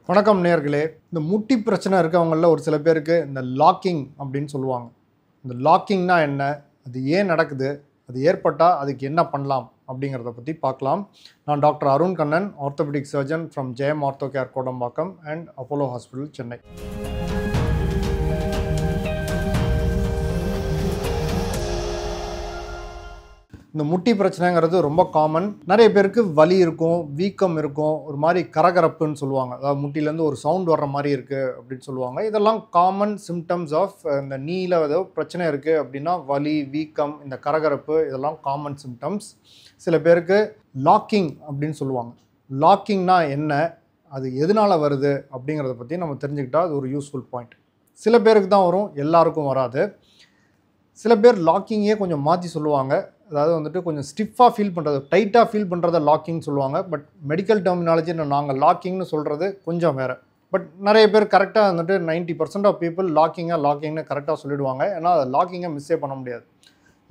வணக்கம் நேயர்களே. இந்த முட்டி பிரச்சனை இருக்கவங்கள்ல ஒரு சில பேருக்கு இந்த லாக்கிங் அப்படின்னு சொல்லுவாங்க. இந்த லாக்கிங்னா என்ன? அது ஏன் நடக்குது? அது ஏற்பட்டா அதுக்கு என்ன பண்ணலாம்? அப்படிங்கிறத பற்றி பார்க்கலாம். நான் doctor Arun Kannan, orthopaedic surgeon from Jayam ortho care Kodambakkam and Apollo hospital, Chennai. இந்த முட்டி பிரச்சனைங்கிறது ரொம்ப காமன். நிறைய பேருக்கு வலி இருக்கும், வீக்கம் இருக்கும், ஒரு மாதிரி கரகரப்புன்னு சொல்லுவாங்க. அதாவது முட்டிலேருந்து ஒரு சவுண்ட் வர்ற மாதிரி இருக்குது அப்படின்னு சொல்லுவாங்க. இதெல்லாம் காமன் சிம்டம்ஸ் ஆஃப் இந்த நீல ஏதோ பிரச்சனை இருக்குது அப்படின்னா வலி, வீக்கம், இந்த கரகரப்பு இதெல்லாம் காமன் சிம்டம்ஸ். சில பேருக்கு லாக்கிங் அப்படின்னு சொல்லுவாங்க. லாக்கிங்னா என்ன, அது எதனால் வருது அப்படிங்கிறத பற்றி நம்ம தெரிஞ்சுக்கிட்டால் அது ஒரு யூஸ்ஃபுல் பாயிண்ட். சில பேருக்கு தான் வரும், எல்லாருக்கும் வராது. சில பேர் லாக்கிங்கே கொஞ்சம் மாற்றி சொல்லுவாங்க. அதாவது வந்துட்டு கொஞ்சம் ஸ்டிஃபாக ஃபீல் பண்ணுறது, டைட்டாக ஃபீல் பண்ணுறத லாக்கிங் சொல்லுவாங்க. பட் மெடிக்கல் டெர்மினாலஜின்னு நாங்கள் லாக்கிங்னு சொல்கிறது கொஞ்சம் வேறு. பட் நிறைய பேர் கரெக்டாக வந்துட்டு 90% ஆஃப் பீப்புள் லாக்கிங்னு கரெக்டாக சொல்லிடுவாங்க. ஏன்னா அதை லாக்கிங்கை மிஸ்ஸே பண்ண முடியாது.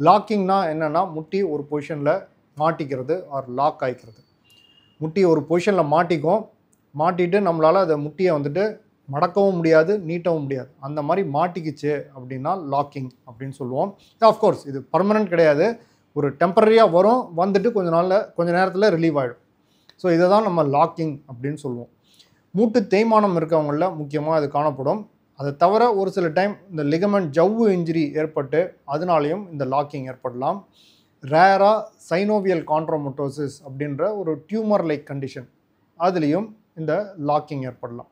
லாக்கிங்னா என்னென்னா, முட்டி ஒரு பொசிஷனில் மாட்டிக்கிறது ஆர் லாக் ஆகிக்கிறது. முட்டி ஒரு பொசிஷனில் மாட்டிட்டு நம்மளால் அதை முட்டியை வந்துட்டு மடக்கவும் முடியாது, நீட்டவும் முடியாது. அந்த மாதிரி மாட்டிக்கிச்சு அப்படின்னா லாக்கிங் அப்படின்னு சொல்லுவோம். ஆஃப்கோர்ஸ் இது பர்மனெண்ட் கிடையாது. ஒரு டெம்பரரியாக வரும், வந்துட்டு கொஞ்ச நேரத்தில் ரிலீவ் ஆகிடும். ஸோ இதை தான் நம்ம லாக்கிங் அப்படின்னு சொல்லுவோம். மூட்டு தேய்மானம் இருக்கவங்களில் முக்கியமாக அது காணப்படும். அதை தவிர ஒரு சில டைம் இந்த லிகமெண்ட் ஜவ்வு இன்ஜுரி ஏற்பட்டு அதனாலையும் இந்த லாக்கிங் ஏற்படலாம். ரேராக சைனோவியல் கான்ட்ரோமோட்டோசிஸ் அப்படின்ற ஒரு டியூமர் லைக் கண்டிஷன், அதுலேயும் இந்த லாக்கிங் ஏற்படலாம்.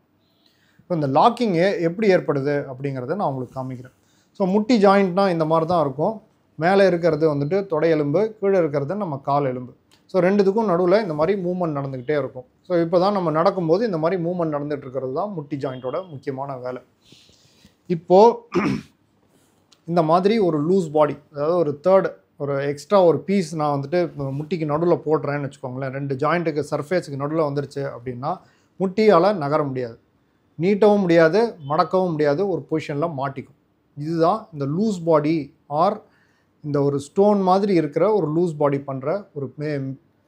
இப்போ இந்த லாக்கிங் எப்படி ஏற்படுது அப்படிங்கிறத நான் உங்களுக்கு காமிக்கிறேன். ஸோ முட்டி ஜாயிண்ட்னா இந்த மாதிரி தான் இருக்கும். மேலே இருக்கிறது வந்துட்டு தொடை எலும்பு, கீழே இருக்கிறது நம்ம கால் எலும்பு. ஸோ ரெண்டுத்துக்கும் நடுவில் இந்த மாதிரி மூவ்மெண்ட் நடந்துக்கிட்டே இருக்கும். ஸோ இப்போ தான் நம்ம நடக்கும்போது இந்த மாதிரி மூவ்மெண்ட் நடந்துகிட்டு இருக்கிறது தான் முட்டி ஜாயிண்ட்டோட முக்கியமான வேலை. இப்போது இந்த மாதிரி ஒரு லூஸ் பாடி, அதாவது ஒரு எக்ஸ்ட்ரா ஒரு பீஸ் நான் வந்துட்டு முட்டிக்கு நடுவில் போடுறேன்னு வச்சுக்கோங்களேன். ரெண்டு ஜாயிண்ட்டுக்கு சர்ஃபேஸுக்கு நடுவில் வந்துருச்சு அப்படின்னா முட்டியால் நகர முடியாது, நீட்டவும் முடியாது, மடக்கவும் முடியாது, ஒரு பொசிஷனில் மாட்டிக்கும். இதுதான் இந்த லூஸ் பாடி ஆர் இந்த ஒரு ஸ்டோன் மாதிரி இருக்கிற ஒரு லூஸ் பாடி பண்ணுற ஒரு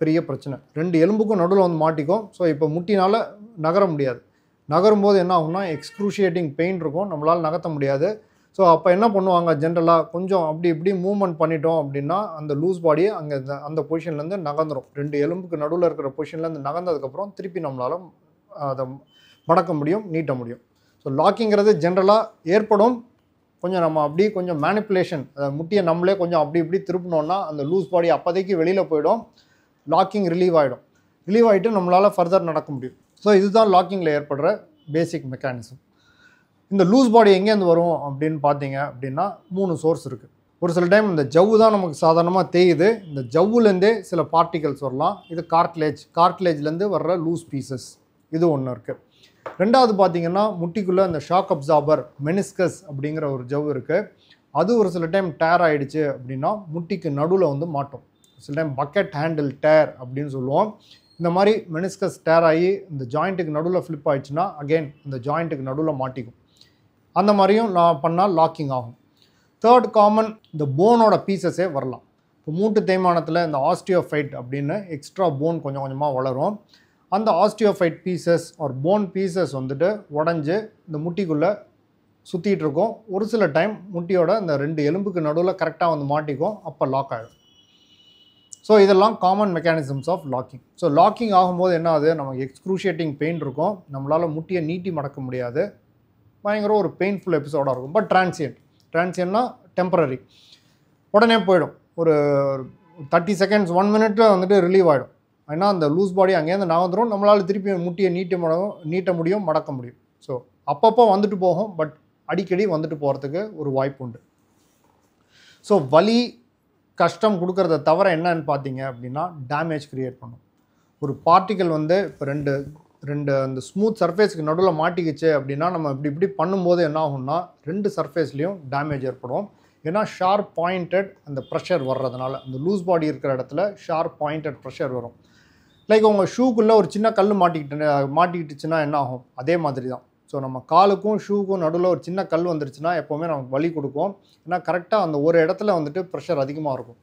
பெரிய பிரச்சனை. ரெண்டு எலும்புக்கும் நடுவில் வந்து மாட்டிக்கும். ஸோ இப்போ முட்டினால் நகர முடியாது. நகரும்போது என்ன ஆகும்னா எக்ஸ்க்ரூஷியேட்டிங் பெயின் இருக்கும், நம்மளால் நகர்த்த முடியாது. ஸோ அப்போ என்ன பண்ணுவாங்க, ஜென்ரலாக கொஞ்சம் அப்படி இப்படி மூவ்மெண்ட் பண்ணிட்டோம் அப்படின்னா அந்த லூஸ் பாடியை அங்கே அந்த பொசிஷன்லேருந்து நகர்ந்துடும். ரெண்டு எலும்புக்கு நடுவில் இருக்கிற பொசிஷன்லேருந்து நகர்ந்ததுக்கப்புறம் திருப்பி நம்மளால் அதை மடக்க முடியும், நீட்ட முடியும். ஸோ லாக்கிங்கிறது ஜென்ரலாக ஏற்படும். நம்ம அப்படியே கொஞ்சம் மேனிப்புலேஷன், முட்டியை நம்மளே கொஞ்சம் அப்படி இப்படி திருப்பினோன்னா அந்த லூஸ் பாடி அப்போதைக்கு வெளியில் போயிடும், லாக்கிங் ரிலீவ் ஆகிடும். ரிலீவ் ஆகிட்டு நம்மளால் ஃபர்தர் நடக்க முடியும். ஸோ இதுதான் லாக்கிங்கில் ஏற்படுற பேசிக் மெக்கானிசம். இந்த லூஸ் பாடி எங்கேருந்து வரும் அப்படின்னு பார்த்தீங்க அப்படின்னா 3 சோர்ஸ் இருக்குது. ஒரு சில டைம் இந்த ஜவ்வு தான் நமக்கு சாதாரணமாக தேயுது. இந்த ஜவ்வுலேருந்தே சில பார்ட்டிகல்ஸ் வரலாம். இது கார்ட்லேஜ்லேருந்து வர்ற லூஸ் பீசஸ், இது ஒன்று இருக்குது. ரெண்டாவது பார்த்தீங்கன்னா முட்டிக்குள்ளே இந்த ஷாக் அப்சார்பர் மெனிஸ்கஸ் அப்படிங்கிற ஒரு ஜவ்வு இருக்குது. அது ஒரு சில டைம் டேர் ஆகிடுச்சு அப்படின்னா முட்டிக்கு நடுவில் வந்து மாட்டோம். சில டைம் பக்கெட் ஹேண்டில் டேர் அப்படின்னு சொல்லுவோம். இந்த மாதிரி மெனிஸ்கஸ் டேர் ஆகி இந்த ஜாயிண்ட்டுக்கு நடுவில் ஃப்ளிப் ஆகிடுச்சுன்னா அகெயின் இந்த ஜாயிண்ட்டுக்கு நடுவில் மாட்டிக்கும். அந்த மாதிரியும் பண்ணால் லாக்கிங் ஆகும். தேர்ட் காமன், இந்த போனோட பீசஸே வரலாம். இப்போ மூட்டு தேய்மானத்தில் இந்த ஆஸ்டியோஃபைட் அப்படின்னு எக்ஸ்ட்ரா போன் கொஞ்சம் கொஞ்சமாக வளரும். அந்த ஆஸ்டியோஃபைட் பீசஸ் ஆர் போன் பீசஸ் வந்துட்டு உடஞ்சி இந்த முட்டிக்குள்ளே சுற்றிட்டு இருக்கும். ஒரு சில டைம் முட்டியோட இந்த ரெண்டு எலும்புக்கு நடுவில் கரெக்டாக வந்து மாட்டிக்கும், அப்போ லாக் ஆகிடும். ஸோ இதெல்லாம் common mechanisms of locking. So locking ஆகும்போது என்ன ஆகுது, நமக்கு எக்ஸ்க்ரூஷியேட்டிங் பெயின் இருக்கும், நம்மளால் முட்டியை நீட்டி மடக்க முடியாது, பயங்கர ஒரு பெயின்ஃபுல் எபிசோடாக இருக்கும். பட் டிரான்சியன்ட்னா டெம்பரரி, உடனே போயிடும். ஒரு 30 செகண்ட்ஸ் 1 மினிட்டில் வந்துட்டு ரிலீவ் ஆகிடும். ஏன்னா அந்த லூஸ் பாடி அங்கேருந்து நகர்ந்துடும், நம்மளால் திருப்பி முட்டியை நீட்ட முடியும், மடக்க முடியும். ஸோ அப்பப்போ வந்துட்டு போகும், பட் அடிக்கடி வந்துட்டு போகிறதுக்கு ஒரு வாய்ப்பு உண்டு. ஸோ வலி கஷ்டம் கொடுக்கறத தவிர என்னன்னு பார்த்தீங்க அப்படின்னா டேமேஜ் க்ரியேட் பண்ணும். ஒரு பார்ட்டிக்கல் வந்து இப்போ ரெண்டு அந்த ஸ்மூத் சர்ஃபேஸுக்கு நடுவில் மாட்டிக்கிச்சு அப்படின்னா நம்ம இப்படி பண்ணும்போது என்ன ஆகும்னா ரெண்டு சர்ஃபேஸ்லேயும் டேமேஜ் ஏற்படும். ஏன்னா ஷார்ப் பாயிண்டட் அந்த ப்ரெஷர் வர்றதுனால, அந்த லூஸ் பாடி இருக்கிற இடத்துல ஷார்ப் பாயிண்டட் ப்ரெஷர் வரும். லைக் உங்கள் ஷூக்குள்ளே ஒரு சின்ன கல் மாட்டிக்கிட்டுச்சுன்னா என்ன ஆகும், அதே மாதிரி தான். ஸோ நம்ம காலுக்கும் ஷூக்கும் நடுவில் ஒரு சின்ன கல் வந்துருச்சுன்னா எப்போவுமே நமக்கு வலி கொடுக்கும். ஏன்னா கரெக்டாக அந்த ஒரு இடத்துல வந்துட்டு ப்ரெஷர் அதிகமாக இருக்கும்.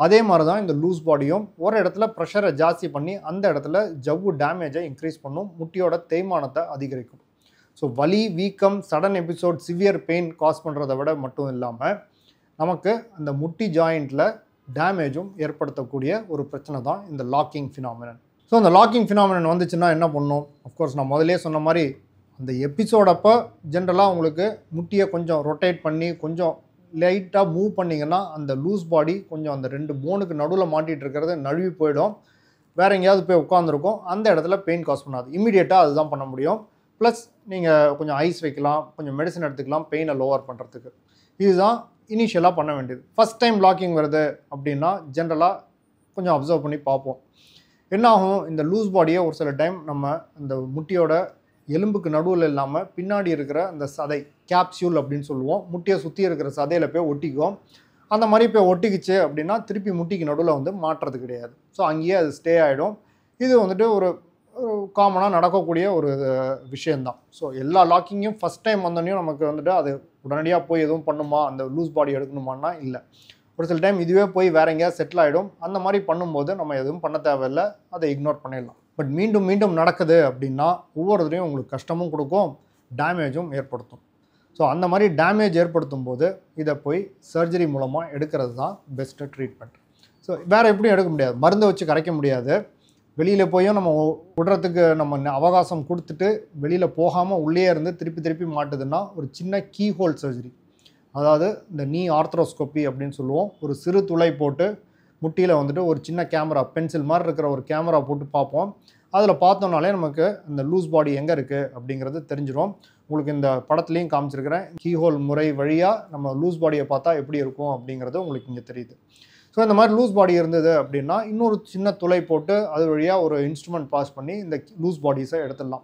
அதே மாதிரி தான் இந்த லூஸ் பாடியும் ஒரு இடத்துல ப்ரெஷரை ஜாஸ்தி பண்ணி அந்த இடத்துல ஜவ்வு டேமேஜை இன்க்ரீஸ் பண்ணும், முட்டியோட தேய்மானத்தை அதிகரிக்கும். ஸோ வலி, வீக்கம், sudden episode, severe pain cause பண்ணுறதை விட மட்டும் இல்லாமல் நமக்கு அந்த முட்டி ஜாயிண்டில் டேமேஜும் ஏற்படுத்தக்கூடிய ஒரு பிரச்சனை தான் இந்த லாக்கிங் ஃபினாமினன். ஸோ அந்த லாக்கிங் ஃபினாமினன் வந்துச்சுன்னா என்ன பண்ணும்? அஃப்கோர்ஸ் நான் முதலே சொன்ன மாதிரி அந்த எபிசோடப்போ ஜென்ரலாக உங்களுக்கு முட்டியை கொஞ்சம் ரொட்டேட் பண்ணி கொஞ்சம் லைட்டாக மூவ் பண்ணிங்கன்னா அந்த லூஸ் பாடி கொஞ்சம் அந்த 2 போனுக்கு நடுவில் மாட்டிகிட்டு இருக்கிறது நழுவி போயிடும், வேறு எங்கேயாவது போய் உட்காந்துருக்கும், அந்த இடத்துல பெயின் காஸ் பண்ணாது. இமீடியட்டாக அதுதான் பண்ண முடியும். ப்ளஸ் நீங்கள் கொஞ்சம் ஐஸ் வைக்கலாம், கொஞ்சம் மெடிசன் எடுத்துக்கலாம் பெயினை லோவர் பண்ணுறதுக்கு. இதுதான் இனிஷியலாக பண்ண வேண்டியது. ஃபஸ்ட் டைம் லாக்கிங் வருது அப்படின்னா ஜென்ரலாக கொஞ்சம் அப்சர்வ் பண்ணி பார்ப்போம். என்ன ஆகும், இந்த லூஸ் பாடியை ஒரு சில டைம் நம்ம அந்த முட்டியோட எலும்புக்கு நடுவில் இல்லாமல் பின்னாடி இருக்கிற அந்த சதை கேப்சியூல் அப்படின்னு சொல்லுவோம், முட்டியை சுற்றி இருக்கிற சதையில் போய் ஒட்டிக்கும். அந்த மாதிரி போய் ஒட்டிக்குச்சு அப்படின்னா திருப்பி முட்டிக்கு நடுவில் வந்து மாட்டுறது கிடையாது. ஸோ அங்கேயே அது ஸ்டே ஆகிடும். இது வந்துட்டு ஒரு காமனாக நடக்கக்கூடிய ஒரு விஷயந்தான். ஸோ எல்லா லாக்கிங்கும் ஃபஸ்ட் டைம் வந்தோடனையும் நமக்கு வந்துட்டு அது உடனடியாக போய் எதுவும் பண்ணுமா, அந்த லூஸ் பாடி எடுக்கணுமான்னா இல்லை. ஒரு சில டைம் இதுவே போய் வேற எங்கேயாவது செட்டில் ஆகிடும். அந்த மாதிரி பண்ணும்போது நம்ம எதுவும் பண்ண தேவையில்லை, அதை இக்னோர் பண்ணிடலாம். பட் மீண்டும் மீண்டும் நடக்குது அப்படின்னா ஒவ்வொருத்தரையும் உங்களுக்கு கஷ்டமும் கொடுக்கும், டேமேஜும் ஏற்படுத்தும். ஸோ அந்த மாதிரி டேமேஜ் ஏற்படுத்தும் போது இதை போய் சர்ஜரி மூலமாக எடுக்கிறது தான் பெஸ்ட்டு ட்ரீட்மெண்ட். ஸோ வேறு எப்படியும் எடுக்க முடியாது, மருந்தை வச்சு கரைக்க முடியாது. வெளியில் போயும் நம்ம விடுறதுக்கு நம்ம அவகாசம் கொடுத்துட்டு வெளியில் போகாமல் உள்ளே இருந்து திருப்பி திருப்பி மாட்டுதுன்னா ஒரு சின்ன கீ ஹோல் சர்ஜரி, அதாவது இந்த நீ ஆர்த்ரோஸ்கோப்பி அப்படின்னு சொல்லுவோம். ஒரு சிறு துளை போட்டு முட்டியில் வந்துட்டு ஒரு சின்ன கேமரா, பென்சில் மாதிரி இருக்கிற ஒரு கேமரா போட்டு பார்ப்போம். அதில் பார்த்தோம்னாலே நமக்கு இந்த லூஸ் பாடி எங்கே இருக்குது அப்படிங்கிறது தெரிஞ்சிடும். உங்களுக்கு இந்த படத்துலையும் காமிச்சிருக்கிறேன், கீஹோல் முறை வழியாக நம்ம லூஸ் பாடியை பார்த்தா எப்படி இருக்கும் அப்படிங்கிறது உங்களுக்கு இங்கே தெரியுது. ஸோ இந்த மாதிரி லூஸ் பாடி இருந்தது அப்படின்னா இன்னொரு சின்ன துளை போட்டு அது வழியாக ஒரு இன்ஸ்ட்ருமெண்ட் பாஸ் பண்ணி இந்த லூஸ் பாடிஸை எடுத்துடலாம்.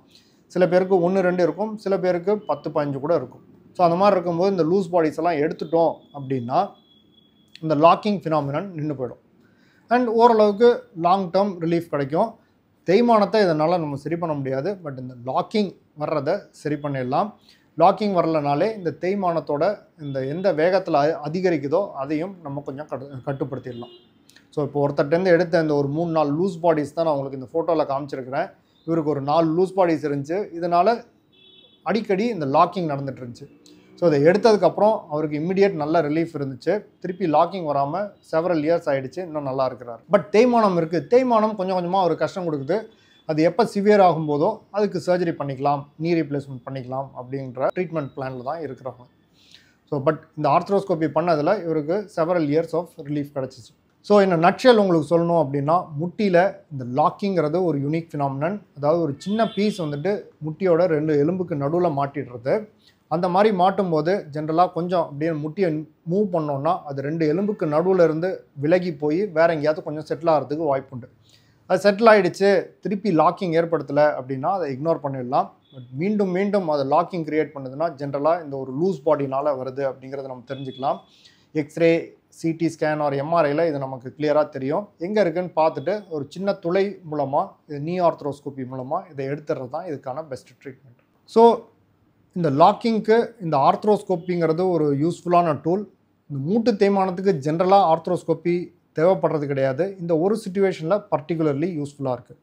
சில பேருக்கு 1-2 இருக்கும், சில பேருக்கு 10-15 கூட இருக்கும். ஸோ அந்த மாதிரி இருக்கும்போது இந்த லூஸ் பாடிஸ் எல்லாம் எடுத்துட்டோம் அப்படின்னா இந்த லாக்கிங் ஃபினாமினன் நின்று போயிடும் அண்ட் ஓரளவுக்கு லாங் டேர்ம் ரிலீஃப் கிடைக்கும். தேய்மானத்தை இதனால் நம்ம சரி பண்ண முடியாது, பட் இந்த லாக்கிங் வர்றதை சரி பண்ணிடலாம். லாக்கிங் வரலனாலே இந்த தேய்மானத்தோட இந்த எந்த வேகத்தில் அதிகரிக்குதோ அதையும் நம்ம கொஞ்சம் கட்டுப்படுத்திடலாம். ஸோ இப்போ ஒருத்தர்ட்டேருந்து எடுத்த இந்த ஒரு 3-4 லூஸ் பாடிஸ் தான் நான் உங்களுக்கு இந்த ஃபோட்டோவில் காமிச்சிருக்கிறேன். இவருக்கு ஒரு 4 லூஸ் பாடிஸ் இருந்துச்சு, இதனால் அடிக்கடி இந்த லாக்கிங் நடந்துட்டு இருந்துச்சு. ஸோ அதை எடுத்ததுக்கப்புறம் அவருக்கு இம்மிடியேட் நல்ல ரிலீஃப் இருந்துச்சு, திருப்பி லாக்கிங் வராமல் செவரல் இயர்ஸ் ஆகிடுச்சு, இன்னும் நல்லா இருக்கிறார். பட் தேய்மானம் இருக்குது, தேய்மானம் கொஞ்சம் கொஞ்சமாக ஒரு கஷ்டம் கொடுக்குது. அது எப்போ சிவியர் ஆகும்போதோ அதுக்கு சர்ஜரி பண்ணிக்கலாம், நீ ரீப்ளேஸ்மெண்ட் பண்ணிக்கலாம் அப்படின்ற ட்ரீட்மெண்ட் பிளானில் தான் இருக்கிறாங்க. ஸோ பட் இந்த ஆர்த்ரோஸ்கோப்பி பண்ணதில் இவருக்கு செவரல் இயர்ஸ் ஆஃப் ரிலீஃப் கிடச்சிச்சு. ஸோ இந்த நட்ஷல் உங்களுக்கு சொல்லணும் அப்படின்னா முட்டியில் இந்த லாக்கிங்கிறது ஒரு யூனிக் ஃபினாமினன். அதாவது ஒரு சின்ன பீஸ் வந்துட்டு முட்டியோட 2 எலும்புக்கு நடுவில் மாட்டிடுறது. அந்த மாதிரி மாட்டும்போது ஜென்ரலாக கொஞ்சம் அப்படியே முட்டியை மூவ் பண்ணோன்னா அது 2 எலும்புக்கு நடுவில் இருந்து விலகி போய் வேறு எங்கேயாவது கொஞ்சம் செட்டில் ஆகிறதுக்கு வாய்ப்புண்டு. அது செட்டில் ஆகிடுச்சு, திருப்பி லாக்கிங் ஏற்படுத்தலை அப்படின்னா அதை இக்னோர் பண்ணிடலாம். பட் மீண்டும் மீண்டும் அதை லாக்கிங் க்ரியேட் பண்ணுதுன்னா ஜென்ரலாக இந்த ஒரு லூஸ் பாடினால் வருது அப்படிங்கிறத நம்ம தெரிஞ்சுக்கலாம். எக்ஸ்ரே, சிடி ஸ்கேன் ஆர் எம்ஆர்ஐயில் இது நமக்கு கிளியராக தெரியும். எங்கே இருக்குதுன்னு பார்த்துட்டு ஒரு சின்ன துளை மூலமாக இது நீ ஆர்த்ரோஸ்கோப்பி மூலமாக இதை எடுத்துறது தான் இதுக்கான பெஸ்ட் ட்ரீட்மெண்ட். ஸோ இந்த லாக்கிங்க்கு இந்த ஆர்த்ரோஸ்கோப்பிங்கிறது ஒரு யூஸ்ஃபுல்லான டூல். இந்த மூட்டு தேய்மானத்துக்கு ஜென்ரலாக ஆர்த்ரோஸ்கோப்பி தேவைப்படுறது கிடையாது, இந்த ஒரு சிச்சுவேஷனில் பர்டிகுலர்லி யூஸ்ஃபுல்லாக இருக்குது.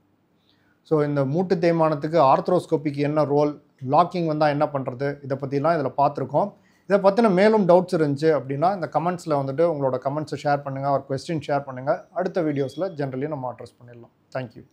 ஸோ இந்த மூட்டு தேய்மானத்துக்கு ஆர்த்ரோஸ்கோப்பிக்கு என்ன ரோல், லாக்கிங் வந்தால் என்ன பண்ணுறது, இதை பற்றிலாம் இதில் பார்த்துருக்கோம். இதை பற்றின மேலும் டவுட்ஸ் இருந்துச்சு அப்படின்னா இந்த கமெண்ட்ஸில் வந்துட்டு உங்களோட கமெண்ட்ஸை ஷேர் பண்ணுங்கள், ஒரு கொஸ்டின் ஷேர் பண்ணுங்கள். அடுத்த வீடியோஸில் ஜென்ரலி நம்ம அட்ரஸ் பண்ணிடலாம். தேங்க்யூ.